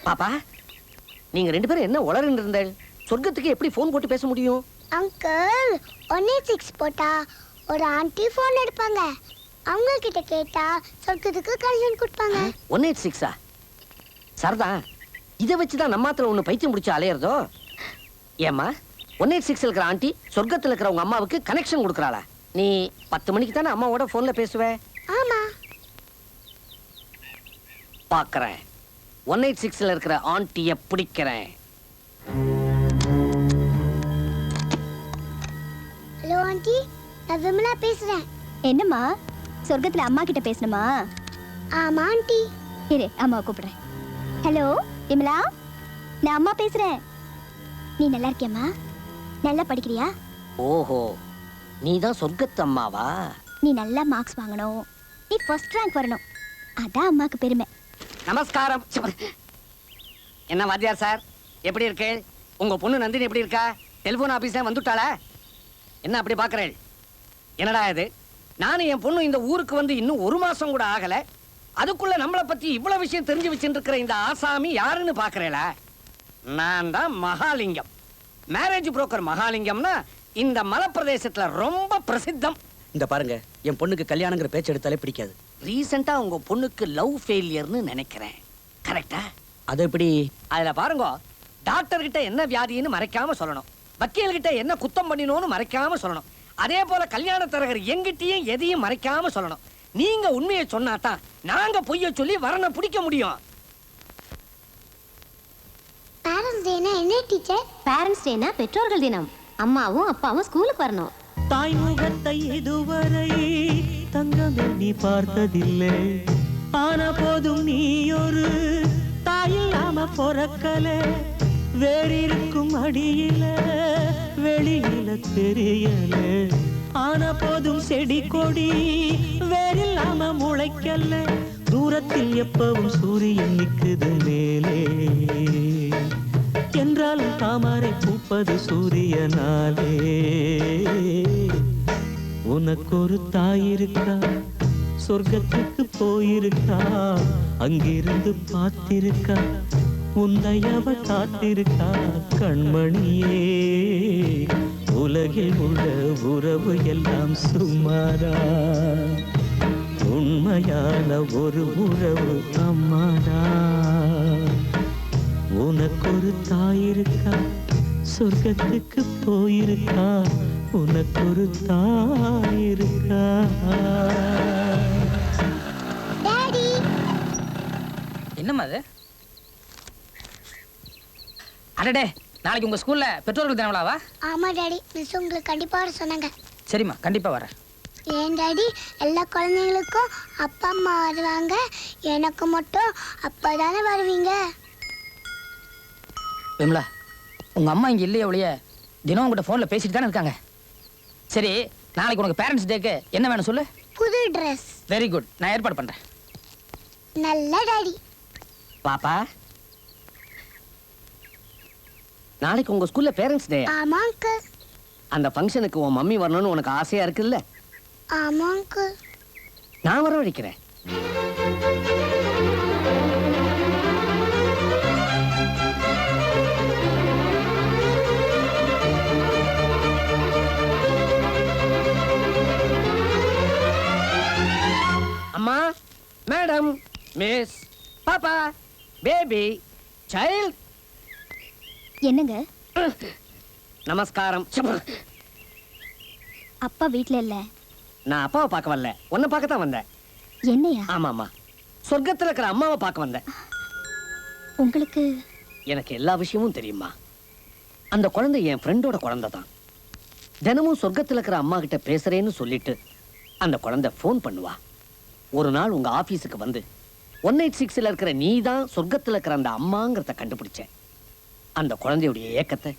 பாப்பா, நீங்க ரெண்டு பேரும் என்ன உளறிட்டு இருந்தீங்க? சொர்க்கத்துக்கு எப்படி போன் போட்டு பேச முடியும்? அங்கிள் 186 போட்டா ஒரு ஆண்டி போன் எடுப்பாங்க. அவங்க கிட்ட கேட்டா சொர்க்கத்துக்கு கனெக்ஷன் கொடுப்பாங்க. 186ஆ? சரதா, இதை வச்சுதான் நம்மாத்துல ஒண்ணு பைத்தியம் முடிச்சு அலையறதோ? ஏமா 186 இருக்கிற ஆண்டி சொர்க்கத்துல இருக்கிற உங்க அம்மாவுக்கு கனெக்ஷன் கொடுக்கறாளா? நீ 10 மணிக்கு தானே அம்மாவோட போன்ல பேசுவ? ஆமா. பாக்குறேன், 186ல இருக்கிற ஆண்டிய பிடிக்கிறேன். ஹலோ ஆண்டி, நான் விமலா பேசுறேன். என்னம்மா, சொர்க்கத்துல அம்மா கிட்ட பேசணுமா? ஆமா ஆண்டி. இரு, அம்மா கூப்பிடுறேன். ஹலோ விமலா, நான் அம்மா பேசுறேன். நீ நல்லா இருக்கியம்மா? நல்லா படிக்கிறியா? ஓஹோ, நீதான் சொர்க்கத்து அம்மாவா? நீ நல்லா மார்க்ஸ் வாங்கணும், நீ ஃபர்ஸ்ட் ரேங்க் வரணும், அதான் அம்மாக்கு பெருமை. நமஸ்காரம். என்ன வாத்தியார் சார், எப்படி இருக்கு? உங்க பொண்ணு நந்தினி எப்படி இருக்கா? டெலிபோன் ஆபீஸ்ல வந்துட்டாளா? என்ன அப்படி பாக்குறேன்? என்னடா இது, நானும் என் பொண்ணு இந்த ஊருக்கு வந்து இன்னும் 1 மாசம் கூட ஆகல, அதுக்குள்ள நம்மளை பத்தி இவ்வளவு விஷயம் தெரிஞ்சு வச்சுட்டு இருக்கிற இந்த ஆசாமி யாருன்னு பாக்குறேளா? நான் தான் மகாலிங்கம், மேரேஜ் புரோக்கர் மகாலிங்கம்னா இந்த மலைப்பிரதேசத்துல ரொம்ப பிரசித்தம். இந்த பாருங்க, என் பொண்ணுக்கு கல்யாணங்கிற பேச்சு எடுத்தாலே பிடிக்காது. ரீசெண்டா உங்க பொண்ணுக்கு லவ் ஃபெயிலியர்னு நினைக்கிறேன், கரெக்டா? அது எப்படி? அதுல பாருங்க, டாக்டர் கிட்ட என்ன வியாதின்னு மறைக்காம சொல்லணும், வக்கீல் கிட்ட என்ன குத்தம் பண்ணினோன்னு மறைக்காம சொல்லணும், அதே போல கல்யாண தரகர் எங்கிட்டயும் எதையும் மறைக்காம சொல்லணும். நீங்க உண்மையை சொன்னாதான் நாங்க பொய்ய சொல்லி வரனை பிடிக்க முடியும். பேரண்ட்ஸ் டேனா என்ன டீச்சர்? பேரண்ட்ஸ் டேனா பெற்றோர்கள் தினம். அம்மாவும் அப்பாவும் ஸ்கூலுக்கு வரணும். தாய்முகத்தை இதுவரை தங்கமே நீ பார்த்ததில்லை, ஆன போதும் நீ ஒரு தாயில்லாம பொறக்கல. வேறிருக்கும் அடியில வெளியில தெரியல, ஆன போதும் செடி கொடி வேறில்லாம முளைக்கல. தூரத்தில் எப்பவும் சூரியன் நிக்குது மேலே, என்றாலும் தாமரை பூப்பது சூரியனாலே. உனக்கு ஒரு தாய் இருக்கா, சொர்க்கத்துக்கு போயிருக்கா, அங்கிருந்து பார்த்திருக்கா, உன்னையவ காத்திருக்கா. கண்மணியே, உலகில் உள்ள உறவு எல்லாம் சுமாரா, உண்மையான ஒரு உறவு அம்மாடா. உனக்கு ஒரு தாய் இருக்கா, சொர்க்கத்துக்கு போயிருக்கா, உனக்கு ஒரு தாய் இருக்கா. டாடி, என்னம்மா அது? அடடே, நாளைக்கு உங்க ஸ்கூல்ல பெற்றோர்கள் தின விழாவா? ஆமா டாடி, மிஸ் உங்களுக்கு கண்டிப்பா வர சொன்னாங்க. சரிம்மா, கண்டிப்பா வரேன். ஏன் டாடி, எல்லா குழந்தைங்களுக்கும் அப்பா அம்மா வருவாங்க, எனக்கு மட்டும் அப்பா தானே வருவீங்க? விமலா, உங்க அம்மா இங்க இல்லையே ஒழிய தினம் உங்ககிட்ட போன்ல பேசிட்டு தானே இருக்காங்க. சரி, நாளைக்கு உனக்கு பேரண்ட்ஸ் டேக்கு என்ன வேணும் சொல்லு. புது ட்ரெஸ். வெரி குட், நான் ஏற்பாடு பண்றேன். நல்ல டாடி. பாப்பா, நாளைக்கு உங்க ஸ்கூல்ல பேரண்ட்ஸ் டே. ஆமா அங்கிள். அந்த ஃபங்க்ஷனுக்கு உன் மம்மி வரணும்னு உனக்கு ஆசையா இருக்குல்ல? ஆமா அங்கிள். நான் வரவழைக்கிறேன். அம்மா, மேடம், மிஸ், பாப்பா, பேபி, சைல்ட். என்னங்க, நமஸ்காரம். அப்பா வீட்ல இல்ல. நான் அப்பாவை பார்க்க வரல, உன்னை பார்க்க தான் வந்தேன். என்னையா? ஆமாமா, சொர்க்கத்துல இருக்கிற அம்மாவை பார்க்க வந்தேன். உங்களுக்கு? எனக்கு எல்லா விஷயமும் தெரியுமா. அந்த குழந்தை என் ஃப்ரெண்டோட குழந்தை தான். தினமும் சொர்க்கத்துல இருக்கிற அம்மா கிட்ட பேசுறேன்னு சொல்லிட்டு அந்த குழந்தை ஃபோன் பண்ணுவா. ஒரு நாள் உங்க ஆபீஸுக்கு வந்து 186ல இருக்கிற நீ தான் சொர்க்கத்துல இருக்கிற அந்த அம்மாங்கிறத கண்டுபிடிச்சேன். அந்த குழந்தையுடைய ஏக்கத்தை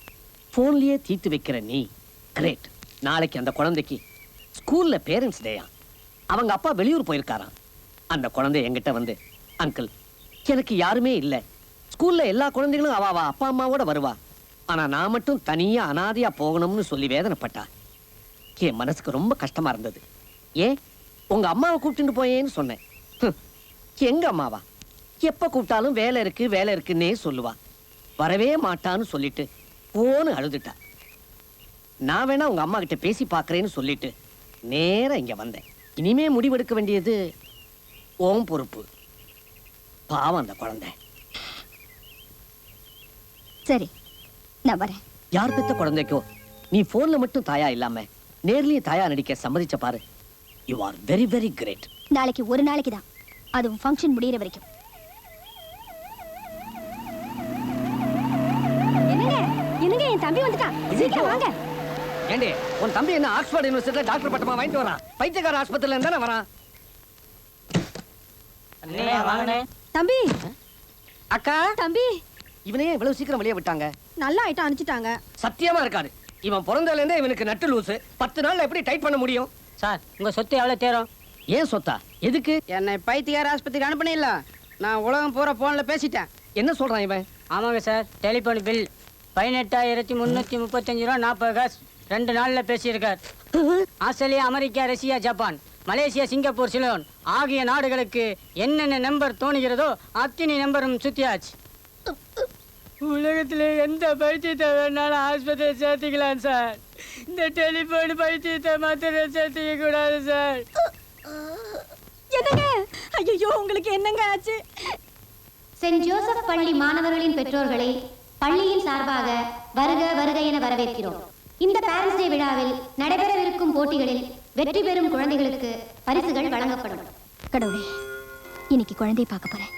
போன்லயே தீர்த்து வைக்கிற நீ கிரேட். நாளைக்கு அந்த குழந்தைக்கு ஸ்கூல்ல பேரண்ட்ஸ் டேயா. அவங்க அப்பா வெளியூர் போயிருக்காராம். அந்த குழந்தை என்கிட்ட வந்து, அங்கிள், எனக்கு யாருமே இல்லை, ஸ்கூல்ல எல்லா குழந்தைகளும் அவ அப்பா அம்மாவோட வருவா, ஆனா நான் மட்டும் தனியா அனாதையா போகணும்னு சொல்லி வேதனைப்பட்டா. என் மனசுக்கு ரொம்ப கஷ்டமா இருந்தது. ஏன் உங்க அம்மாவை கூப்பிட்டு போயேன்னு சொன்னேன். எங்க அம்மாவா? எப்ப கூப்பிட்டாலும் வேலை இருக்குன்னே சொல்லுவா. வரவே மாட்டான்னு சொல்லிட்டு போன்னு அழுதுட்டா. நான் வேணா உங்க அம்மா கிட்ட பேசி பார்க்கறேன்னு சொல்லிட்டு நேரா இங்க வந்தேன். இனிமே முடிவெடுக்க வேண்டியது ஓம் பொறுப்பு. பாவம் அந்த குழந்தை. சரி, நான் வரேன். யார் பெத்த குழந்தைக்கோ நீ போன்ல மட்டும் தாயா இல்லாம நேர்லயே தாயா நடிக்க சம்மதிச்ச பாரு. You are very very great. நாளைக்கு ஒரு நாளைக்கு தான், அதுவும் ஃபங்க்ஷன் முடியிற வரைக்கும். என்னங்க என் தம்பி வந்துட்டான், சீக்கிரம் வாங்க. ஏண்டி உன் தம்பி என்ன ஆக்ஸ்போர்ட் யூனிவர்சிட்டில டாக்டர் பட்டமா வாங்கிட்டு வரான்? பைத்தியக்கார ஆஸ்பத்திரியில இருந்தானே வரான். தம்பி, அக்கா, தம்பி, இவனையே இவ்வளவு சீக்கிரம் வெளியே விட்டாங்க? நல்ல ஐட்டம் அனுப்பிச்சிட்டாங்க. சத்தியமா இருக்காரு. இவன் பிறந்ததுல இருந்தே இவனுக்கு நட்டு லூசு. 10 நாள்ல எப்படி டைட் பண்ண முடியும்? சார் உங்க சொத்து எவ்வளவு தேரும்? ஏன் சொத்தா? எதுக்கு? என்னை பைத்தியார ஆஸ்பத்திரிக்கு அனுப்பினில்ல, நான் உலகம் பூரா போன்ல பேசிட்டேன். என்ன சொல்றான் இவன்? ஆமாங்க சார், டெலிபோன் பில் 18,335 ரூபா 40 காசு 2 நாள்ல பேசியிருக்கார். Australia, America, Russia, Japan, Malaysia, Singapore, Ceylon ஆகிய நாடுகளுக்கு என்னென்ன நம்பர் தோணுகிறதோ அத்தனை நம்பரும் சுத்தியாச்சு. உலகத்துல எந்த பைத்தியத்தை வேணாலும் ஆஸ்பத்திரி சேர்த்துக்கலாம் சார். இந்த டெலிபோன் பைத்தியத்தை மாத்திரம் சேர்த்துக்க கூடாது சார். என்னங்க? ஐயோ, உங்களுக்கு என்னங்க ஆச்சு? சென்ட் ஜோசப் பள்ளி மாணவர்களின் பெற்றோர்களை பள்ளியின் சார்பாக வருக வருக என வரவேற்கிறோம். இந்த பேரண்ட்ஸ் டே விழாவில் நடைபெறவிருக்கும் போட்டிகளில் வெற்றி பெறும் குழந்தைகளுக்கு பரிசுகள் வழங்கப்படும். கடவுளே, இன்னைக்கு குழந்தையை பார்க்க போறேன்.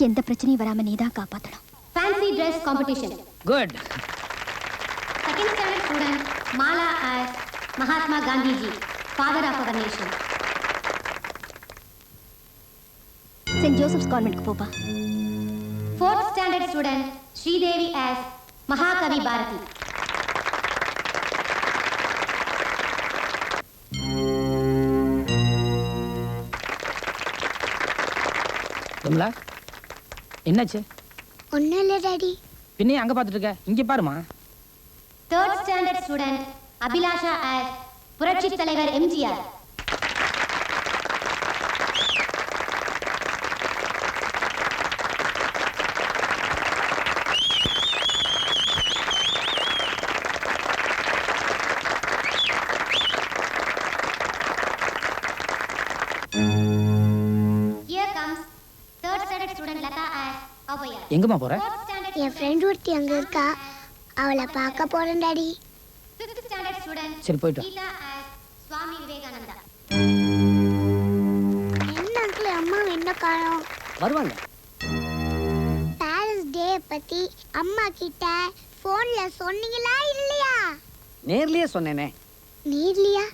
எந்த பிரச்சனையும் வராம நீதான் காப்பாத்தணும். Fancy dress competition. Good. Second standard student Mala as Mahatma Gandhi ji, father of our nation. Saint Joseph's கான்வென்ட்க்கு போப்பா. Fourth standard student Sridevi as Mahakavi Bharati. Vimala, என்னாச்சு? ஒன்றும் இல்லை டாடி. பின்னே அங்க பார்த்துட்டு இருக்க, இங்க பாருமா. Third standard student Abhilasha as புரட்சி தலைவர் MGR. Here comes third standard student Lata as Avaya. எங்கம்மா போற? Fourth standard என் ஃப்ரெண்ட் ஒருத்தி அங்கே இருக்கா, அவளை பார்க்க போறேன் டாடி. fifth standard student சரி, போயிட்டு வா. Geeta as Swami Vivekananda. என்ன அங்கிள், அம்மா என்ன காணோம்? வருவாங்க. பேரண்ட்ஸ் டே பத்தி அம்மா கிட்ட போன்ல சொன்னீங்களா இல்லையா? நேர்லயே சொன்னேனே. நீர்லியா?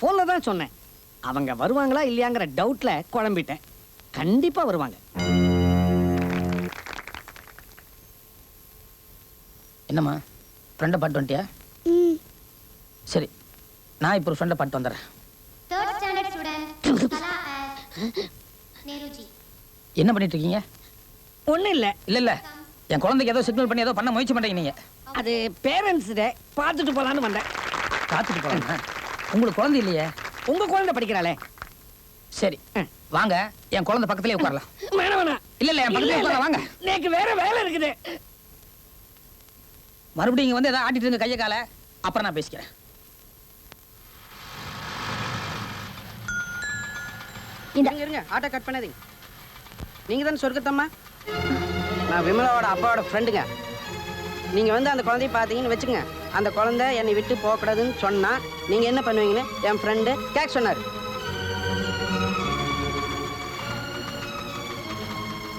போன்ல தான் சொன்னேன். அவங்க வருவாங்களா இல்லையாங்கிற டவுட்ல குழம்பிட்டேன். கண்டிப்பா வருவாங்க. என்னம்மா, ஃப்ரெண்டை பாட்டு வந்துட்டியா? ம். சரி, நான் இப்போ ஒரு ஃப்ரெண்டை பாட்டு வந்துடுறேன். Third standard student Kala as Nehruji. என்ன பண்ணிட்டு இருக்கீங்க? ஒண்ணும் இல்ல. இல்ல இல்ல, என் குழந்தைக்கு ஏதோ சிக்னல் பண்ணி ஏதோ பண்ண முயற்சி பண்றீங்க நீங்க. அது பேரண்ட்ஸ் டே பார்த்துட்டு போலான்னு வந்தேன். காத்துட்டு போறேன். உங்களுக்கு குழந்தை இல்லையே? உங்க குழந்தை படிக்கிறாளே. சரி, வாங்க, என் குழந்தை பக்கத்துலயே உட்காரலாம். வேணாம் வேணாம். இல்ல இல்ல, என் பக்கத்துலயே உட்காரலாம், வாங்க. எனக்கு வேற வேலை இருக்குது. மறுபடியும் இங்க வந்து ஏதாவது ஆட்டிட்டு இருங்க கையை காலை, அப்புறம் நான் பேசிக்கிறேன். இருங்க இருங்க, ஆட்டோ கட் பண்ணாதீங்க. நீங்க தான் சொர்க்கத்தம்மா? நான் விமலாவோட அப்பாவோட ஃப்ரெண்டுங்க. நீங்க வந்து அந்த குழந்தைய பார்த்தீங்கன்னு வச்சுங்க, அந்த குழந்தை என்னை விட்டு போகக்கூடாதுன்னு சொன்னா நீங்க என்ன பண்ணுவீங்கன்னு என் ஃப்ரெண்டு கேட்க சொன்னார்.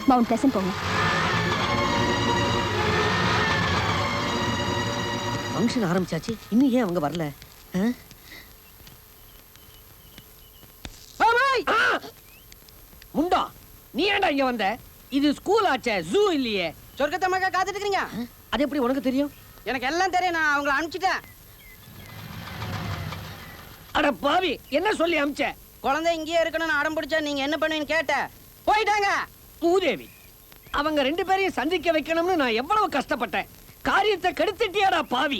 மவுண்ட் பிளசன்ட் போங்க. ஃபங்க்ஷன் ஆரம்பிச்சாச்சு, இன்னும் ஏன் அவங்க வரல? முண்டா, நீ ஏன்டா இங்க வந்த? இது ஸ்கூல் ஆச்சே, ஜூ இல்லையே. சொர்க்கத்தம்மாக்கா காத்துட்டு இருக்கீங்க? அது எப்படி உனக்கு தெரியும்? எனக்கு எல்லாம் தெரியும், நான் அவங்கள அனுப்பிச்சிட்டேன். அட பாவி, என்ன சொல்லி அமிச்ச? குழந்தை இங்கேயே இருக்கணும்னு அடம் பிடிச்சா நீங்க என்ன பண்ணுவீங்கன்னு கேட்ட போயிட்டாங்க. மூதேவி, அவங்க 2 பேரையும் சந்திக்க வைக்கணும்னு நான் எவ்வளவு கஷ்டப்பட்டேன். காரியத்தை கெடுத்துட்டியாடா பாவி.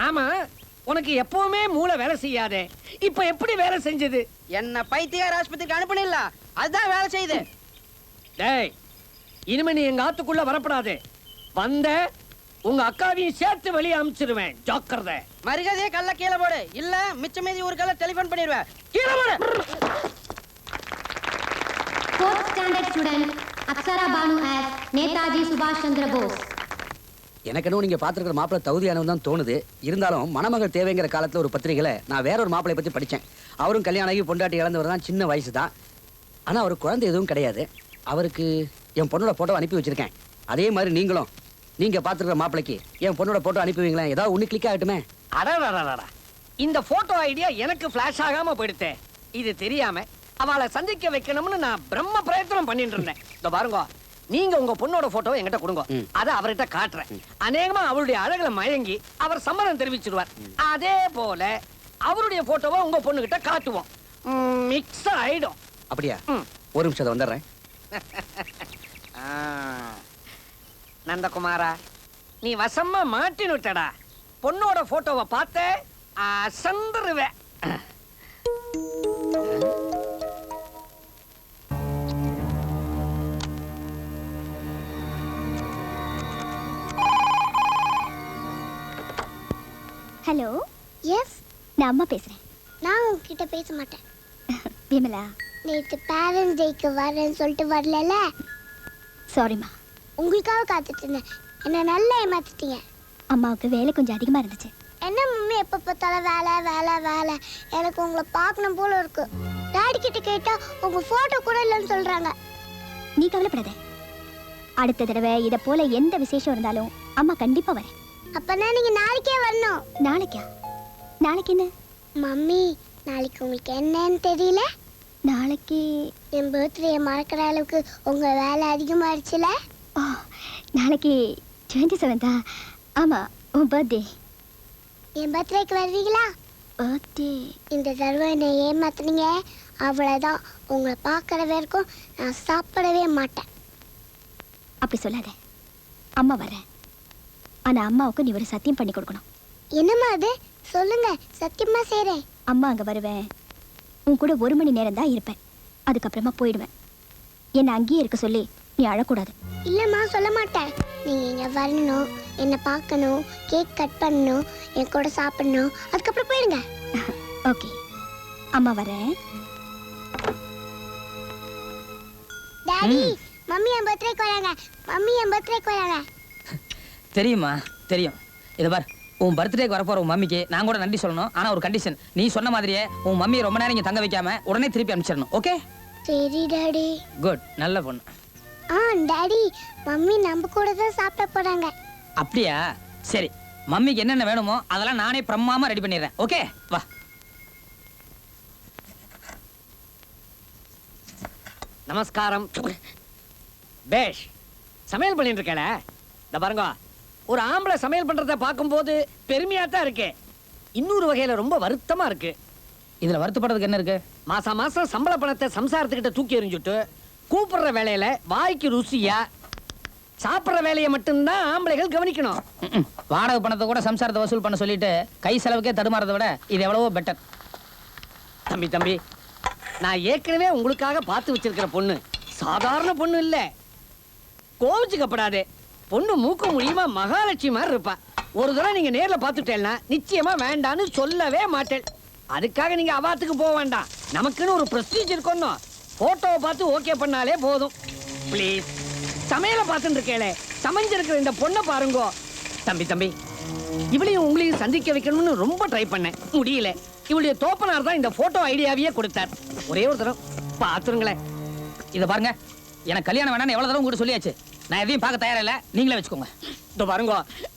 ஆமா, உனக்கு எப்பவுமே மூளை வேலை செய்யாதே, இப்ப எப்படி வேலை செஞ்சது? என்ன பைத்தியார் ஆஸ்பத்திரிக்கு அனுப்பினில்ல, அதுதான் வேலை செய்யுது. டேய், இனிமே நீ எங்க ஆத்துக்குள்ள வரப்படாது. வந்த உங்க அக்காவையும் சேர்த்து வெளியே அனுப்பிச்சிருவேன். ஜாக்கிரதை. மரியாதையே கல்ல கீழே போடு, இல்ல மிச்ச மீதி ஒரு கல்ல டெலிபோன் பண்ணிடுவேன். கீழே போடு. 4th standard student Aksara Banu as Netaji Subhash Chandra Bose. எனக்கு இன்னும் நீங்க பாத்துருக்கிற மாப்பிள்ளை தகுதியானவன் தான் தோணுது. இருந்தாலும் மணமகள் தேவைங்கிற காலத்துல ஒரு பத்திரிகையில நான் வேற ஒரு மாப்பிள்ளை பத்தி படிச்சேன். அவரும் கல்யாணம் ஆகி பொண்டாட்டி இழந்தவர் தான், சின்ன வயசு தான். ஆனா அவர் குழந்தை எதுவும் கிடையாது. அவருக்கு என் பொண்ணோட போட்டோ அனுப்பி வச்சிருக்கேன். அதே மாதிரி நீங்களும் நீங்க பாத்துருக்கிற மாப்பிள்ளைக்கு என் பொண்ணோட போட்டோ அனுப்பி வைங்களேன். ஏதாவது ஒண்ணு கிளிக் ஆகட்டுமே. அடடடடடா. இந்த போட்டோ ஐடியா எனக்கு ஃபிளாஷ் ஆகாம போயிடுத்தே. இது தெரியாம அவளை சந்திக்க வைக்கணும்னு நான் பிரம்ம பிரயத்தனம் பண்ணிட்டு இருந்தேன். இதோ பாருங்க, நீங்க உங்க பொண்ணோட போட்டோவை என்கிட்ட கொடுங்க. அதை அவர்கிட்ட காட்டுறேன். அநேகமா அவருடைய அழகுல மயங்கி அவர் சம்மதம் தெரிவிச்சிடுவார். அதே போல அவருடைய போட்டோவை உங்க பொண்ணு கிட்ட காட்டுவோம். மிக்ஸ் ஆயிடும். அப்படியா? ஒரு நிமிஷம் வந்துடுறேன். நந்தகுமாரா, நீ வசமா மாட்டினுட்டடா. பொண்ணோட போட்டோவை பார்த்த அசந்துருவேன். ஹலோ. எஸ், நான் அம்மா பேசுறேன். நான் உங்ககிட்ட பேச மாட்டேன். விமலா. நேற்று பேரண்ட்ஸ் டேக்கு வரேன்னு சொல்லிட்டு வரல. சாரிம்மா. உங்களுக்காக காத்துட்டு இருந்தேன். என்ன நல்லா ஏமாத்திட்டீங்க. அம்மாவுக்கு வேலை கொஞ்சம் அதிகமா இருந்துச்சு. என்ன மம்மி எப்போ பார்த்தாலும் வேலை வேலை வேலை. எனக்கு உங்களை பார்க்கணும் போல இருக்கு. டாடி கிட்ட கேட்டா உங்க போட்டோ கூட இல்லைன்னு சொல்றாங்க. நீ கவலைப்படாத. அடுத்த தடவை இதை போல எந்த விசேஷம் இருந்தாலும் அம்மா கண்டிப்பா வரேன். அப்பனா நீங்க நாளைக்கே வரணும். நாளைக்கா? நாளைக்கு என்ன மம்மி? நாளைக்கு உங்களுக்கு என்னன்னு தெரியல. நாளைக்கு என் பர்த்டே மறக்கிற அளவுக்கு உங்க வேலை அதிகமாகிடுச்சுல. ஓ, நாளைக்கு 27 ஆமா, உன் பர்த்டே. என் பர்த்டேக்கு வருவீங்களா? பர்த்டே. இந்த தடவை என்னை ஏமாத்துனீங்க, அவ்வளோதான். உங்களை பார்க்குற வரைக்கும் நான் சாப்பிடவே மாட்டேன். அப்படி சொல்லாத. அம்மா வரேன். ஆனா அம்மாவுக்கு நீ ஒரு சத்தியம் பண்ணி கொடுக்கணும். என்னம்மா அது? சொல்லுங்க, சத்தியமா செய்றேன். அம்மா அங்க வருவேன். உன் கூட 1 மணி நேரம் தான் இருப்பேன். அதுக்கப்புறமா போயிடுவேன். என்னை அங்கேயே இருக்க சொல்லி நீ அழக்கூடாது. இல்லைம்மா, சொல்ல மாட்டேன். நீங்கள் இங்கே வரணும், என்னை பார்க்கணும், கேக் கட் பண்ணணும், என் கூட சாப்பிடணும், அதுக்கப்புறம் போயிடுங்க. ஓகே, அம்மா வரேன். டாடி, மம்மி என் பர்த்டேக்கு வராங்க. மம்மி என் பர்த்டேக்கு வராங்க. தெரியுமா? தெரியும். இதை பார், உன் பர்த்டேக்கு வரப்போற உன் மம்மிக்கு நான் கூட நன்றி சொல்லணும். ஆனா ஒரு கண்டிஷன். நீ சொன்ன மாதிரியே உன் மம்மியை ரொம்ப நேரம் இங்க தங்க வைக்காம உடனே திருப்பி அனுப்பிச்சிடணும். ஓகே? சரி டாடி. குட், நல்ல பொண்ணு. டாடி, மம்மி நம்ம கூட தான் சாப்பிட போறாங்க. அப்படியா? சரி, மம்மிக்கு என்னென்ன வேணுமோ அதெல்லாம் நானே பிரம்மாமா ரெடி பண்ணிடுறேன். ஓகே, வா. நமஸ்காரம். பேஷ். சமையல் பண்ணிட்டு இருக்கல. இந்த பாருங்க, ஒரு ஆம்பளை சமையல் பண்றத பார்க்கும்போது பெருமையா தான் இருக்கு. இன்னொரு வகையில ரொம்ப வருத்தமா இருக்கு. இதுல வருத்தப்படுறதுக்கு என்ன இருக்கு? மாசம் மாசம் சம்பள பணத்தை சம்சாரத்துக்கிட்ட தூக்கி எறிஞ்சுட்டு கூப்பிடுற வேலையில வாய்க்கு ருசியா சாப்பிடுற வேலையை மட்டும்தான் ஆம்பளைகள் கவனிக்கணும். வாடகை பணத்தை கூட சம்சாரத்தை வசூல் பண்ண சொல்லிட்டு கை செலவுக்கே தடுமாறதை விட இது எவ்வளவோ பெட்டர். தம்பி, நான் ஏற்கனவே உங்களுக்காக பார்த்து வச்சிருக்கிற பொண்ணு சாதாரண பொண்ணு இல்ல. கோவிச்சுக்கப்படாதே. பொண்ணு மூக்கு முடியுமா மகாலட்சுமி மாதிரி இருப்பா. ஒரு தடவை நீங்க நேர்ல பார்த்துட்டேன்னா நிச்சயமா வேண்டான்னு சொல்லவே மாட்டேன். அதுக்காக நீங்க அவாத்துக்கு போக வேண்டாம். நமக்குன்னு ஒரு ப்ரொசீஜர் இருக்கணும். போட்டோவை பார்த்து ஓகே பண்ணாலே போதும். ப்ளீஸ். சமையலை பார்த்துட்டு இருக்கேளே, சமைஞ்சிருக்கிற இந்த பொண்ணை பாருங்க. தம்பி, இவளையும் உங்களையும் சந்திக்க வைக்கணும்னு ரொம்ப ட்ரை பண்ணேன், முடியல. இவளுடைய தோப்பனார் தான் இந்த போட்டோ ஐடியாவையே கொடுத்தார். ஒரே ஒரு தடவை பார்த்துருங்களேன். இதை பாருங்க, எனக்கு கல்யாணம் வேணாம்னு எவ்வளவு தடவை உங்ககிட்ட சொல்லியாச்சு. நான் எதையும் பார்க்க தயாரா இல்ல, நீங்களே வச்சுக்கோங்க. இதோ பாருங்க,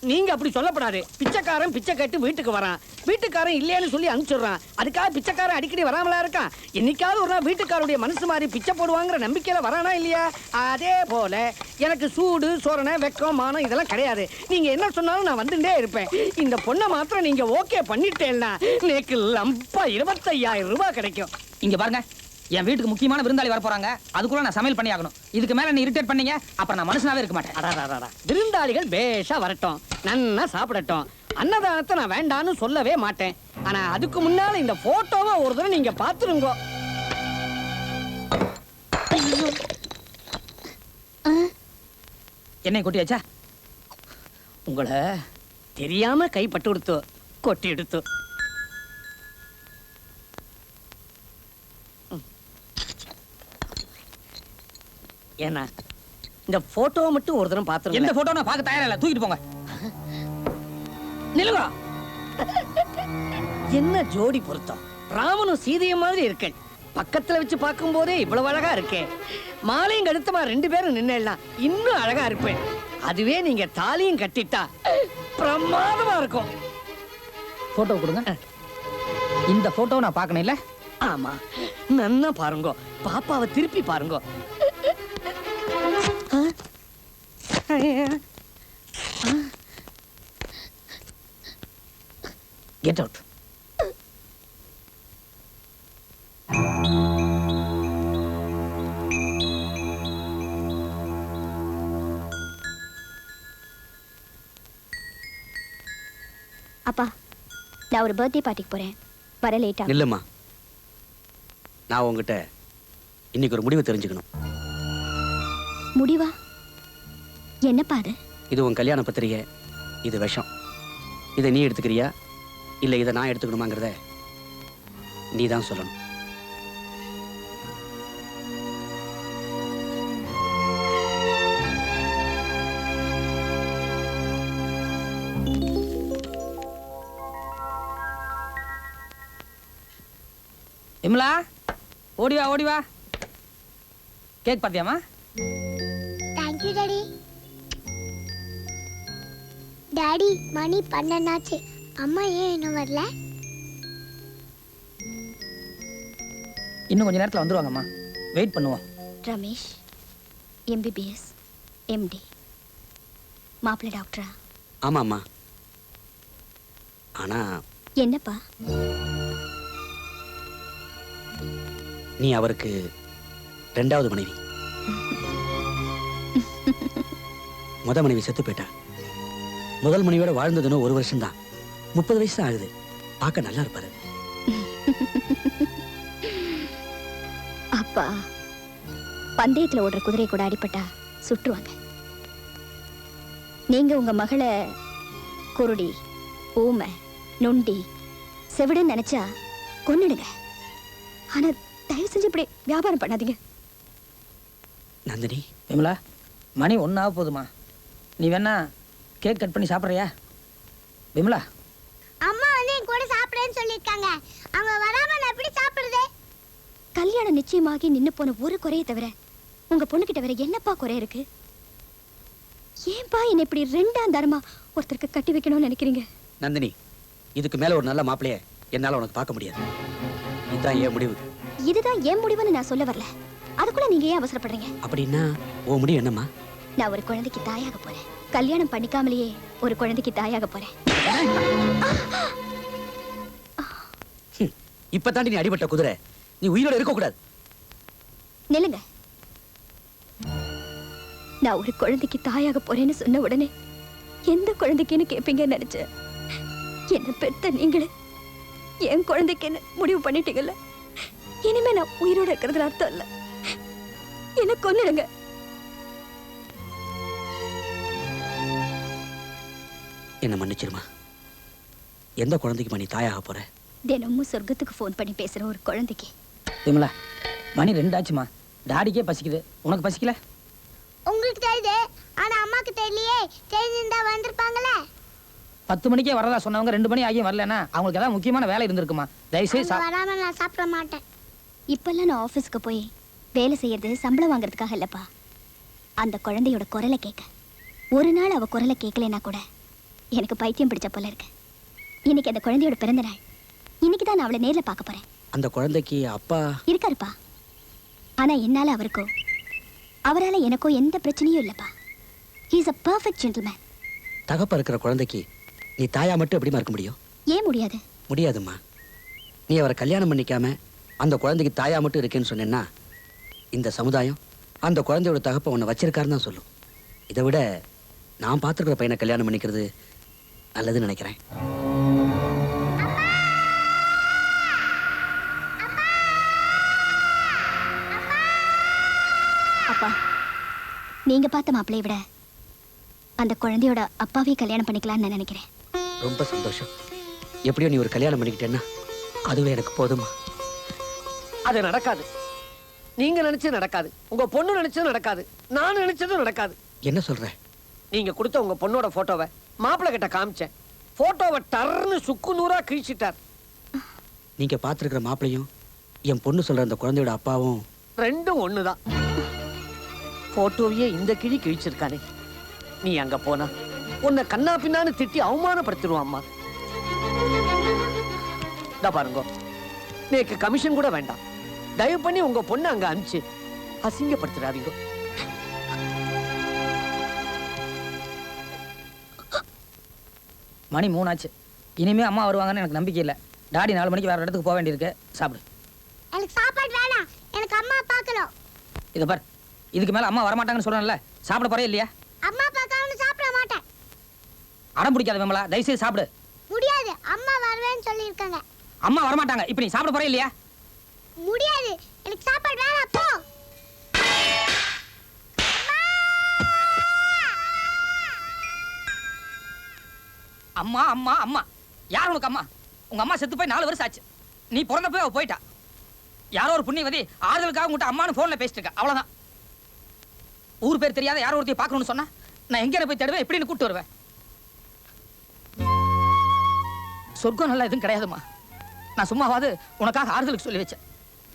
நீங்க அப்படி சொல்லப்படாது. பிச்சைக்காரன் பிச்சை கேட்டு வீட்டுக்கு வரான், வீட்டுக்காரன் இல்லையான்னு சொல்லி அனுப்பிச்சுடுறான். அதுக்காக பிச்சைக்காரன் அடிக்கடி வராமலா இருக்கான். என்னைக்காவது ஒரு நாள் வீட்டுக்காரருடைய மனசு மாதிரி பிச்சை போடுவாங்கிற நம்பிக்கையில வரானா இல்லையா? அதே போல எனக்கு சூடு சொரணை வெக்கம் மானம் இதெல்லாம் கிடையாது. நீங்க என்ன சொன்னாலும் நான் வந்துட்டே இருப்பேன். இந்த பொண்ணை மாத்திரம் நீங்க ஓகே பண்ணிட்டேன்னா எனக்கு லம்பா 25,000 ரூபாய் கிடைக்கும். இங்க பாருங்க, என் வீட்டுக்கு முக்கியமான விருந்தாளி வர போறாங்க. அதுக்குள்ள நான் சமையல் பண்ணி ஆகணும். இதுக்கு மேல நீ இரிட்டேட் பண்ணீங்க அப்புறம் நான் மனுஷனாவே இருக்க மாட்டேன். விருந்தாளிகள் பேஷா வரட்டும், நன்னா சாப்பிடட்டும். அன்னதானத்தை நான் வேண்டான்னு சொல்லவே மாட்டேன். ஆனா அதுக்கு முன்னால இந்த போட்டோவை ஒரு தடவை நீங்க பாத்துருங்க. என்னை கொட்டியாச்சா? உங்களை தெரியாம கைப்பட்டு கொடுத்தோ, கொட்டி எடுத்தோ. ஏன்னா இந்த போட்டோவை மட்டும் ஒரு தரம் பாத்துருங்க. எந்த போட்டோ நான் பார்க்க தயாரா இல்ல, தூக்கிட்டு போங்க. நிலுங்க. என்ன ஜோடி பொருத்தம், ராமனும் சீதையும் மாதிரி இருக்கு. பக்கத்துல வச்சு பார்க்கும் போதே இவ்வளவு அழகா இருக்கே. மாலையும் கழுத்தமா 2 பேரும் நின்னெல்லாம் இன்னும் அழகா இருப்பேன். அதுவே நீங்க தாலியும் கட்டிட்டா பிரமாதமா இருக்கும். போட்டோ கொடுங்க. இந்த போட்டோ நான் பார்க்கணும் இல்ல? ஆமா, நன்னா பாருங்க. பாப்பாவை திருப்பி பாருங்க. Get out. அப்பா, நான் ஒரு பர்த்டே பார்ட்டிக்கு போறேன், வர லேட்டா. இல்லம்மா, நான் உங்ககிட்ட இன்னைக்கு ஒரு முடிவு தெரிஞ்சுக்கணும். முடிவா? என்னப்பா அது? இது உன் கல்யாண பத்திரிகை, இது விஷம். இதை நீ எடுத்துக்கிறியா இல்லை இதை நான் எடுத்துக்கணுமாங்கிறத நீ தான் சொல்லணும். விமலா, ஓடி வா ஓடி வா. கேக் பாத்தியாமா? Thank you daddy. டாடி, மணி 12 ஆச்சு. அம்மா ஏன் இன்னும் வரல? இன்னும் கொஞ்ச நேரத்துல வந்துருவாங்கம்மா, வெயிட் பண்ணுவோம். ரமேஷ் MBBS MD, மாப்பிள்ளை டாக்டரா? ஆமாம்மா. ஆனா என்னப்பா? நீ அவருக்கு 2வது மனைவி. முத மனைவி செத்து போயிட்டா. முதல் மனைவியோட வாழ்ந்ததுன்னு 1 வருஷம் தான். 30 வயசு தான் ஆகுது. பார்க்க நல்லா இருப்பாரு. அப்பா, பந்தயத்துல ஓடுற குதிரை கூட அடிபட்டா சுட்டுவாங்க. நீங்க உங்க மகளை குருடி, ஊமை, நொண்டி, செவிடுன்னு நினைச்சா கொன்னுடுங்க. ஆனா தயவு செஞ்சு இப்படி வியாபாரம் பண்ணாதீங்க. நந்தினி. விமலா, மணி 1 ஆக போதுமா? நீ வேணா கேக் கட் பண்ணி சாப்பிட்றியா? விமலா, அம்மா வந்து என் கூட சாப்பிடுறேன்னு சொல்லிருக்காங்க. அவங்க வராம நான் எப்படி சாப்பிடுறது? கல்யாணம் நிச்சயமாகி நின்னு போன ஒரு குறையை தவிர உங்க பொண்ணுகிட்ட வேற என்னப்பா குறை இருக்கு? ஏன்பா என்ன இப்படி 2ஆம் தரமா ஒருத்தருக்கு கட்டி வைக்கணும்னு நினைக்கிறீங்க? நந்தினி, இதுக்கு மேல ஒரு நல்ல மாப்பிளைய என்னால உனக்கு பார்க்க முடியாது. இதுதான் என் முடிவு. இதுதான் என் முடிவுன்னு நான் சொல்ல வரல. அதுக்குள்ள நீங்க ஏன் அவசரப்படுறீங்க? அப்படின்னா உன் முடிவு என்னம்மா? நான் ஒரு குழந்தைக்கு தாயாக போறேன். கல்யாணம் பண்ணிக்காமலேயே ஒரு குழந்தைக்கு தாயாக போறேன். இப்ப தாண்டி நீ அடிபட்ட குதிரை. நீ உயிரோட இருக்க கூடாது. நில்லுங்க. நான் ஒரு குழந்தைக்கு தாயாக போறேன்னு சொன்ன உடனே எந்த குழந்தைக்குன்னு கேட்பீங்கன்னு நினைச்சேன். என்ன பெத்த நீங்களே என் குழந்தைக்குன்னு முடிவு பண்ணிட்டீங்கல்ல. இனிமே நான் உயிரோட இருக்கிறதுல அர்த்தம் இல்ல. என்ன கொன்னுடுங்க. என்ன மன்னிச்சிருமா. எந்த குழந்தைக்கு நீ தாயாக போற? தினமும் சொர்க்கத்துக்கு ஃபோன் பண்ணி பேசுற ஒரு குழந்தைக்கு. விமலா, மணி 2 ஆச்சுமா. டாடிக்கே பசிக்குது, உனக்கு பசிக்கல? உங்களுக்கு தெரியுது, ஆனா அம்மாக்கு தெரியலையே. தெரிஞ்சிருந்தா வந்திருப்பாங்களே. 10 மணிக்கே வரதா சொன்னவங்க 2 மணி ஆகியும் வரலன்னா அவங்களுக்கு ஏதாவது முக்கியமான வேலை இருந்திருக்குமா? தயவுசெய்து அவங்க வராம நான் சாப்பிட மாட்டேன். இப்பெல்லாம் நான் ஆபீஸ்க்கு போய் வேலை செய்யறது சம்பளம் வாங்குறதுக்காக இல்லப்பா. அந்த குழந்தையோட குரலை கேட்க. ஒரு நாள் அவ குரலை கேட்கலனா கூட எனக்கு பைத்தியம் பிடிச்ச போல இருக்கு. இன்னைக்கு அந்த குழந்தையோட பிறந்த நாள். இன்னைக்கு தான் நான் அவளை நேர்ல பார்க்க போறேன். அந்த குழந்தைக்கு அப்பா இருக்காருப்பா. ஆனா என்னால அவருக்கோ அவரால எனக்கோ எந்த பிரச்சனையும் இல்லப்பா. He is a perfect gentleman. தகப்ப இருக்கிற குழந்தைக்கு நீ தாயா மட்டும் எப்படிமா இருக்க முடியும்? ஏன் முடியாது? முடியாதும்மா. நீ அவரை கல்யாணம் பண்ணிக்காம அந்த குழந்தைக்கு தாயா மட்டும் இருக்கேன்னு சொன்னேன்னா இந்த சமுதாயம் அந்த குழந்தையோட தகப்ப உன்னை வச்சிருக்காருன்னு தான் சொல்லும். இதை விட நான் பார்த்துருக்கிற பையனை கல்யாணம் பண்ணிக்கிறது நல்லதுன்னு நினைக்கிறேன். அப்பா, நீங்க பார்த்த மாப்பிள்ளையை விட அந்த குழந்தையோட அப்பாவே கல்யாணம் பண்ணிக்கலாம்னு நான் நினைக்கிறேன். ரொம்ப சந்தோஷம். எப்படியோ நீ ஒரு கல்யாணம் பண்ணிக்கிட்டேன்னா அதுவே எனக்கு போதுமா? அது நடக்காது. நீங்க நினைச்சது நடக்காது, உங்க பொண்ணு நினைச்சது நடக்காது, நான் நினைச்சதும் நடக்காது. என்ன சொல்ற? நீங்க கொடுத்த உங்க பொண்ணோட போட்டோவை மாப்பிள்ளை கிட்ட காமிச்சேன். போட்டோவை டர்னு சுக்கு நூறா கிழிச்சிட்டார். நீங்க பார்த்திருக்கிற மாப்பிளையும் என் பொண்ணு சொல்ற அந்த குழந்தையோட அப்பாவும் ரெண்டும் ஒண்ணுதான். போட்டோவையே இந்த கிழி கிழிச்சிருக்கானே. நீ அங்க போனா உன்னை கண்ணா பின்னான்னு திட்டி அவமானப்படுத்திடுவான் அம்மா. பாருங்க, நேக்கு கமிஷன் கூட வேண்டாம். தயவு பண்ணி உங்க பொண்ணு அங்க அனுப்பிச்சு அசிங்கப்படுத்துறாதீங்க. மணி 3 ஆச்சு. இனிமே அம்மா வருவாங்கன்னு எனக்கு நம்பிக்கை இல்லை. டாடி 4 மணிக்கு வேற இடத்துக்கு போக வேண்டியிருக்கு. சாப்பிடு. எனக்கு சாப்பாடு வேணாம், எனக்கு அம்மா பார்க்கணும். இதை பார், இதுக்கு மேல அம்மா வரமாட்டாங்கன்னு சொல்றேன்ல, சாப்பிட போறே இல்லையா? அம்மா பார்க்காம சாப்பிட மாட்டேன். அடம் பிடிக்காத விமலா, தயவுசெய்து சாப்பிடு. முடியாது, அம்மா வருவேன்னு சொல்லியிருக்காங்க. அம்மா வரமாட்டாங்க. இப்ப நீ சாப்பிட போறே இல்லையா? முடியாது, எனக்கு சாப்பாடு வேணாம். போ. அம்மா அம்மா அம்மா. யார் உனக்கு அம்மா? உங்க அம்மா செத்து போய் 4 வருஷம் ஆச்சு. நீ பிறந்த போய் அவ போயிட்டா. யாரோ ஒரு புண்ணியவதி ஆறுதலுக்காக உங்கள்கிட்ட அம்மானு போன்ல பேசிட்டு இருக்கா, அவ்வளவுதான். ஊர் பேர் தெரியாத யாரோ ஒருத்தையும் பார்க்கணும்னு சொன்னா நான் எங்கே போய் தேடுவேன், எப்படின்னு கூப்பிட்டு வருவேன்? சொர்க்கம் நல்லா எதுவும் கிடையாதுமா. நான் சும்மாவாது உனக்காக ஆறுதலுக்கு சொல்லி வச்சேன்.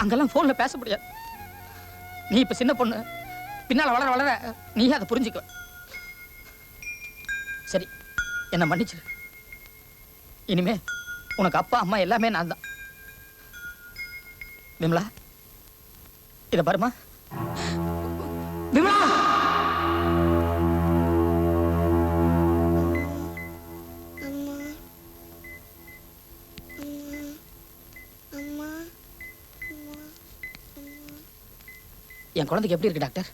அங்கெல்லாம் போன்ல பேச முடியாது. நீ இப்ப சின்ன பொண்ணு, பின்னால வளர வளர நீ அதை புரிஞ்சுக்க. சரி, என்ன மன்னிச்சிரு. இனிமே உனக்கு அப்பா அம்மா எல்லாமே நான் தான். விமலா, இத பாருமா. விமலா, என் குழந்தைக்கு எப்படி இருக்கு டாக்டர்?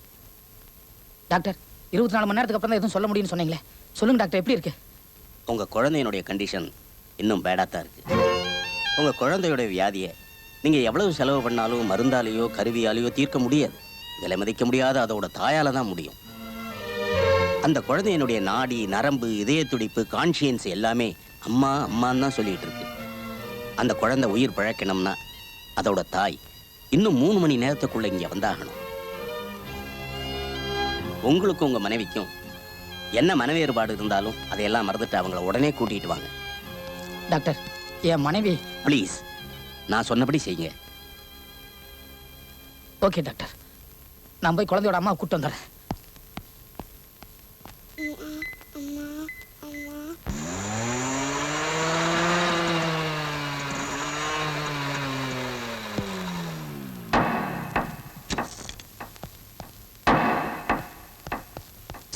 டாக்டர், 24 மணி நேரத்துக்கு அப்புறம் தான் எதுவும் சொல்ல முடியும்னு சொன்னீங்களே, சொல்லுங்க டாக்டர், எப்படி இருக்கு? உங்க குழந்தையினுடைய கண்டிஷன் இன்னும் பேடாக தான் இருக்கு. உங்க குழந்தையோட வியாதியை நீங்க எவ்வளவு செலவு பண்ணாலும் மருந்தாலேயோ கருவியாலேயோ தீர்க்க முடியாது. விலை மதிக்க முடியாத அதோட தாயால தான் முடியும். அந்த குழந்தையினுடைய நாடி, நரம்பு, இதய துடிப்பு, கான்ஷியன்ஸ் எல்லாமே அம்மா அம்மான்னு தான் சொல்லிட்டு இருக்கு. அந்த குழந்தை உயிர் பழக்கணும்னா அதோட தாய் இன்னும் 3 மணி நேரத்துக்குள்ள இங்க வந்தாகணும். உங்களுக்கும் உங்க மனைவிக்கும் என்ன மனவேறுபாடு இருந்தாலும் அதையெல்லாம் மறந்துட்டு அவங்கள உடனே கூட்டிட்டு வாங்க. டாக்டர், என் மனைவி. ப்ளீஸ், நான் சொன்னபடி செய்யுங்க. ஓகே டாக்டர், நான் போய் குழந்தையோட அம்மா கூட்டு வந்துடுறேன்.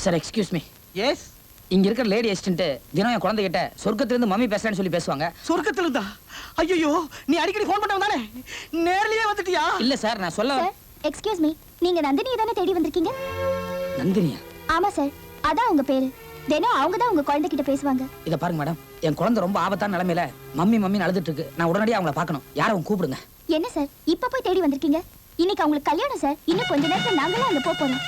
Sir, excuse me. எஸ். இங்க இருக்கிற லேடி அசிஸ்டன்ட் தினம் என் குழந்தைகிட்ட சொர்க்கத்திலிருந்து மம்மி பேசுறேன்னு சொல்லி பேசுவாங்க. சொர்க்கத்திலிருந்தா? ஐயோ, நீ அடிக்கடி ஃபோன் பண்ணவ தானே, நேர்லயே வந்துட்டியா? இல்ல சார், நான் சொல்ல. எக்ஸ்கியூஸ் மீ, நீங்க நந்தினியை தானே தேடி வந்திருக்கீங்க? நந்தினியா? ஆமா சார், அதான் உங்க பேரு. தினம் அவங்க தான் உங்க குழந்தைகிட்ட பேசுவாங்க. இத பாருங்க மேடம், என் குழந்தை ரொம்ப ஆபத்தான நிலைமையில மம்மி மம்மி அழுதுட்டு இருக்கு. நான் உடனடியாக அவங்கள பார்க்கணும். யாரும் கூப்பிடுங்க. என்ன சார், இப்ப போய் தேடி வந்திருக்கீங்க? இன்னைக்கு அவங்களுக்கு கல்யாணம் சார். இன்னும் கொஞ்ச நேரத்துல நாங்களும் அங்க போறோம்.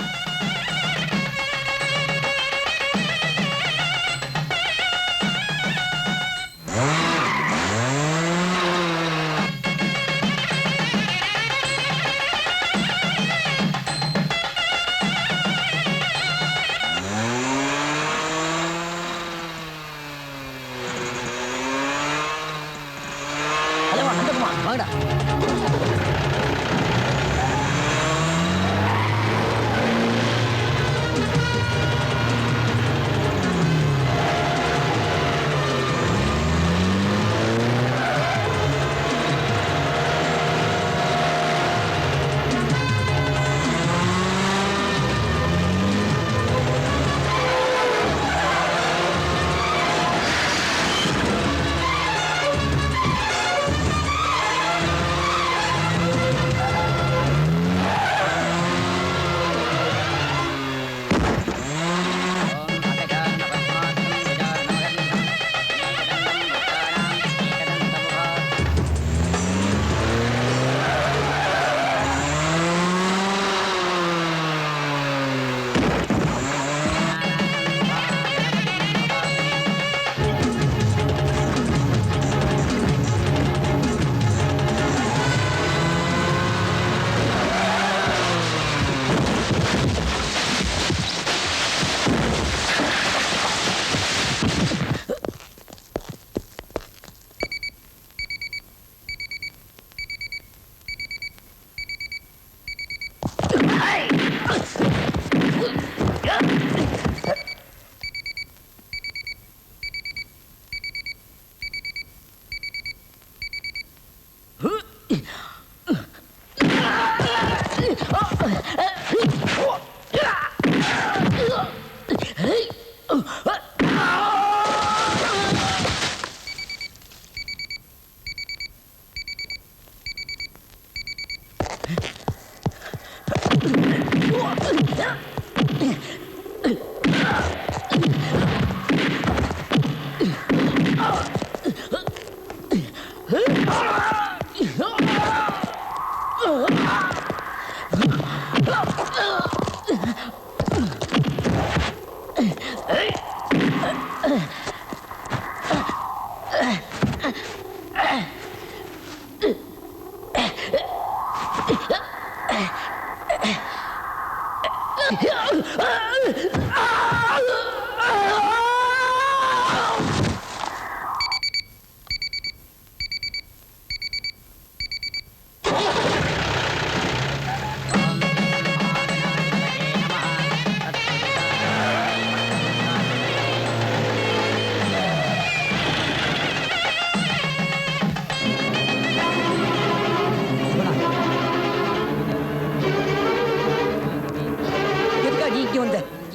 வாங்கடா.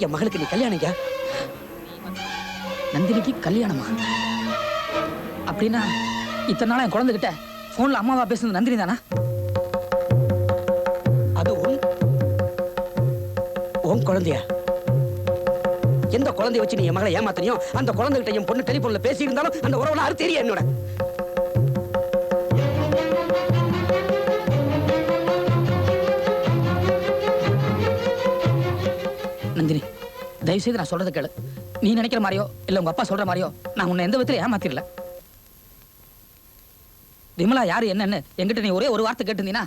என் மகளுக்கு நீ கல்யாணம் நந்தினிக்கு கல்யாணமா? அப்படின்னா இத்தனை நாள் என் குழந்தைகிட்ட போன்ல அம்மாவா பேசுனது நந்தினி தானா? அது உன் குழந்தையா? எந்த குழந்தைய வச்சு நீ என் மகளை ஏமாத்தனியோ அந்த குழந்தைகிட்ட என் பொண்ணு டெலிபோன்ல பேசி இருந்தாலும் அந்த உறவுல அது தெரியும் என்னோட. நந்தினி, தயவுசெய்து நான் சொல்றதை கேளு. நீ நினைக்கிற மாதிரியோ இல்ல உங்க அப்பா சொல்ற மாதிரியோ நான் உன்னை எந்த விதத்திலும் ஏமாத்திரல. விமலா யாரு என்னன்னு என்கிட்ட நீ ஒரே ஒரு வார்த்தை கேட்டிருந்தீங்கன்னா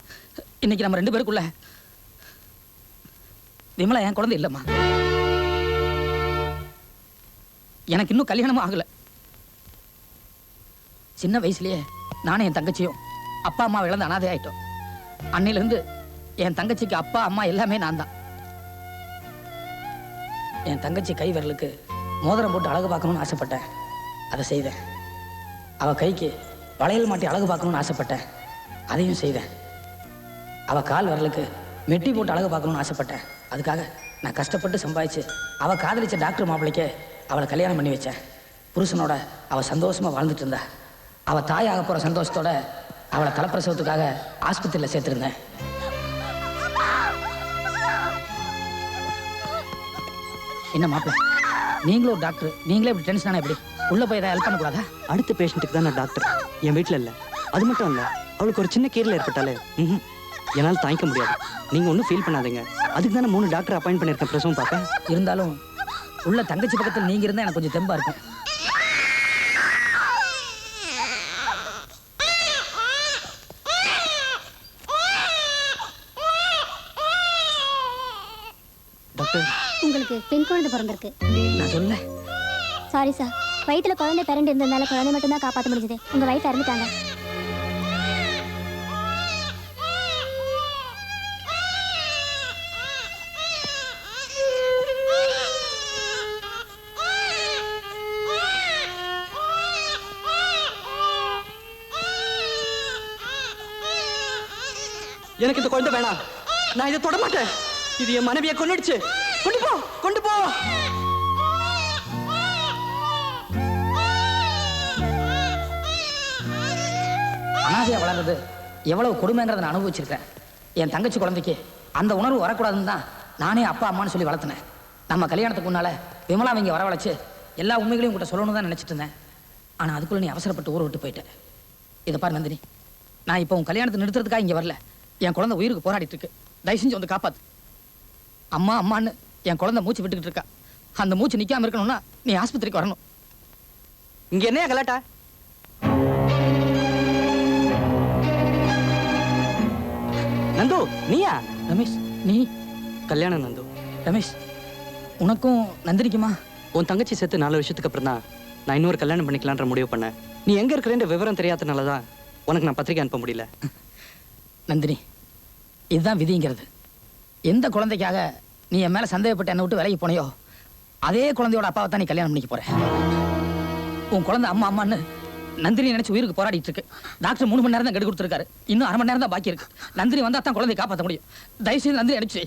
இன்னைக்கு நம்ம 2 பேருக்குள்ள விமலா என் குழந்தை இல்லம்மா. எனக்கு இன்னும் கல்யாணமும் ஆகல. சின்ன வயசுலயே நானும் என் தங்கச்சியும் அப்பா அம்மா இழந்து அனாதை ஆயிட்டோம். அன்னையில இருந்து என் தங்கச்சிக்கு அப்பா அம்மா எல்லாமே நான் தான். என் தங்கச்சி கை விரலுக்கு மோதிரம் போட்டு அழகு பார்க்கணும்னு ஆசைப்பட்டேன், அதை செய்தேன். அவ கைக்கு வளையல் மாட்டி அழகு பார்க்கணும்னு ஆசைப்பட்டேன், அதையும் செய்தேன். அவ கால் விரலுக்கு மெட்டி போட்டு அழகு பார்க்கணும்னு ஆசைப்பட்டேன். அதுக்காக நான் கஷ்டப்பட்டு சம்பாதிச்சு அவ காதலிச்ச டாக்டர் மாப்பிள்ளைக்கு அவளை கல்யாணம் பண்ணி வச்சேன். புருஷனோட அவ சந்தோஷமா வாழ்ந்துட்டு இருந்தா. அவ தாயாக போற சந்தோஷத்தோட அவளை தலைப்பிரசவத்துக்காக ஆஸ்பத்திரியில் சேர்த்திருந்தேன். என்ன மாப்பிள்ள, நீங்களும் ஒரு டாக்டர், நீங்களே இப்படி டென்ஷனான எப்படி? உள்ள போய் ஏதாவது ஹெல்ப் பண்ணக்கூடாதா? அடுத்த பேஷண்ட்டுக்கு தான் நான் டாக்டர், என் வீட்டில் இல்லை. அது மட்டும் இல்லை, அவளுக்கு ஒரு சின்ன கீரல் ஏற்பட்டாலே என்னால் தாங்கிக்க முடியாது. நீங்கள் ஒன்றும் ஃபீல் பண்ணாதீங்க. அதுக்கு தானே 3 டாக்டர் அப்பாயிண்ட் பண்ணியிருக்கேன் பிரசவம் பார்க்க. இருந்தாலும் உள்ள தங்கச்சி பக்கத்தில் நீங்கள் இருந்தால் எனக்கு கொஞ்சம் தெம்பா இருக்கும். டாக்டர், உங்களுக்கு பெண் குழந்தை பிறந்திருக்கு. நான் சொல்ல. சாரி சார், வயிற்றுல குழந்தை பிறண்டு இருந்ததுனால குழந்தை மட்டும் தான் காப்பாற்ற முடிஞ்சது. உங்க வயிற்று இறந்துட்டாங்க. எனக்கு இந்த குழந்தை வேணாம். நான் இதை தொட மாட்டேன். இது என் மனைவியை கொன்னுடுச்சு. கொண்டு போ, கொண்டு போ. அனாதையா வளர்ந்தது எவ்வளவு கொடுமைங்கிறத நான் அனுபவிச்சிருக்கேன். என் தங்கச்சி குழந்தைக்கு அந்த உணர்வு வரக்கூடாதுன்னு தான் நானே அப்பா அம்மான்னு சொல்லி வளர்த்தினேன். நம்ம கல்யாணத்துக்கு முன்னால விமலா இங்கே வரவழைச்சு எல்லா உண்மைகளையும் உங்கள்கிட்ட சொல்லணும்னு தான் நினைச்சிட்டு இருந்தேன். ஆனால் அதுக்குள்ள நீ அவசரப்பட்டு ஊரை விட்டு போயிட்டேன். இதை பாரு நந்தினி, நான் இப்போ உன் கல்யாணத்தை நிறுத்துறதுக்காக இங்கே வரல. என் குழந்தை உயிருக்கு போராடிட்டு இருக்கு. தயவு செஞ்சு வந்து காப்பாத்து. அம்மா அம்மான்னு என் குழந்தை மூச்சு விட்டுக்கிட்டு இருக்கா. அந்த மூச்சு நிக்காம இருக்கணும்னா நீ ஆஸ்பத்திரிக்கு வரணும். இங்க என்னையா கலாட்டா? நந்து, நீயா? ரமேஷ், நீ? கல்யாணம் நந்து. ரமேஷ், உனக்கும் நந்தினிக்குமா? உன் தங்கச்சி சேர்த்து 4 வருஷத்துக்கு அப்புறம் தான் நான் இன்னொரு கல்யாணம் பண்ணிக்கலான்ற முடிவு பண்ணேன். நீ எங்க இருக்கிறேன்ற விவரம் தெரியாதனால தான் உனக்கு நான் பத்திரிக்கை அனுப்ப முடியல. நந்தினி, இதுதான் விதிங்கிறது. எந்த குழந்தைக்காக நீ என் மேல சந்தேகப்பட்டு என்னை விட்டு விலகி போனையோ அதே குழந்தையோட அப்பாவை தான் நீ கல்யாணம் பண்ணிக்க போற. உன் குழந்தை அம்மா அம்மான்னு நந்தினி நினைச்சு உயிருக்கு போராடிட்டு இருக்கு. டாக்டர் 3 மணி நேரம் தான் கெடு கொடுத்துருக்காரு. இன்னும் 1/2 மணி நேரம் தான் பாக்கி இருக்கு. நந்தினி வந்தா தான் குழந்தையை காப்பாற்ற முடியும். தயவுசெய்து நந்தினி அனுப்பிச்சு.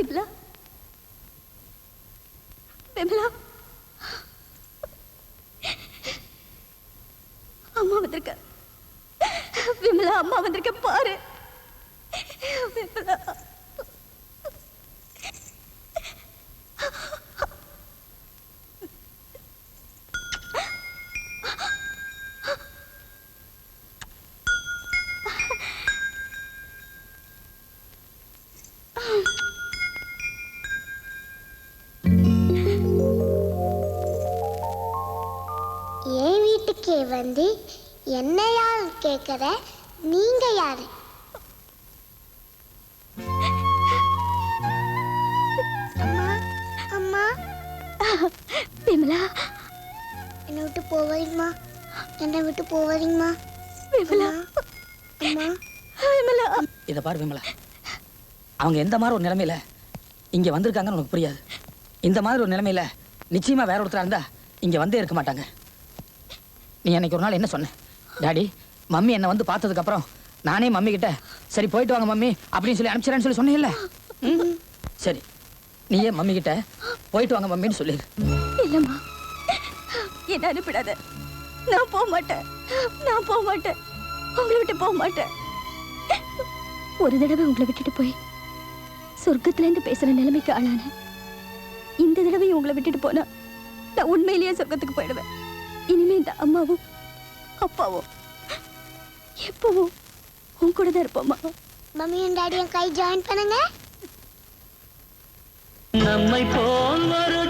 விமலா விமலா அம்மா வந்திருக்க விமலா அம்மா வந்திருக்க பாரு விமலா என் வீட்டுக்கே வந்து என்ன யார் கேட்குற? நீங்க யாரு? அம்மா அம்மா விமலா என்னை விட்டு போவீங்கம்மா? என்னை விட்டு போவீங்கம்மா? விமலா அம்மா விமலா இதை பாரு விமலா, அவங்க எந்த மாதிரி ஒரு நிலைமையில இங்க வந்திருக்காங்கன்னு உனக்கு புரியாது. இந்த மாதிரி ஒரு நிலைமையில நிச்சயமா வேற ஒருத்தரா இருந்தா இங்க வந்தே இருக்க மாட்டாங்க. நீ அன்னைக்கு ஒரு நாள் என்ன சொன்ன? டாடி மம்மி என்னை வந்து பார்த்ததுக்கு அப்புறம் நானே மம்மி கிட்ட சரி போயிட்டு வாங்க மம்மி அப்படின்னு சொல்லி அனுப்பிச்சிடறேன்னு சொல்லி சொன்னேன்ல. சரி நீயே மம்மி கிட்ட போயிட்டு வாங்க மம்மின்னு சொல்லிடு. இல்லம்மா என்ன அனுப்பிடாத. நான் போக மாட்டேன், நான் போக மாட்டேன், உங்களை விட்டு போக மாட்டேன். ஒரு தடவை உங்களை விட்டுட்டு போய் சொர்க்கத்துல இருந்து பேசுற நிலைமைக்கு ஆளான இந்த தடவை உங்களை விட்டுட்டு போனா நான் உண்மையிலேயே சொர்க்கத்துக்கு போயிடுவேன். இனிமே இந்த அம்மாவும் அப்பாவும் எப்பவும் உன் கூட தான் இருப்போம்மா. மம்மியும் டாடியும் கை ஜாயின் பண்ணுங்க. நம்மை போல் வரும்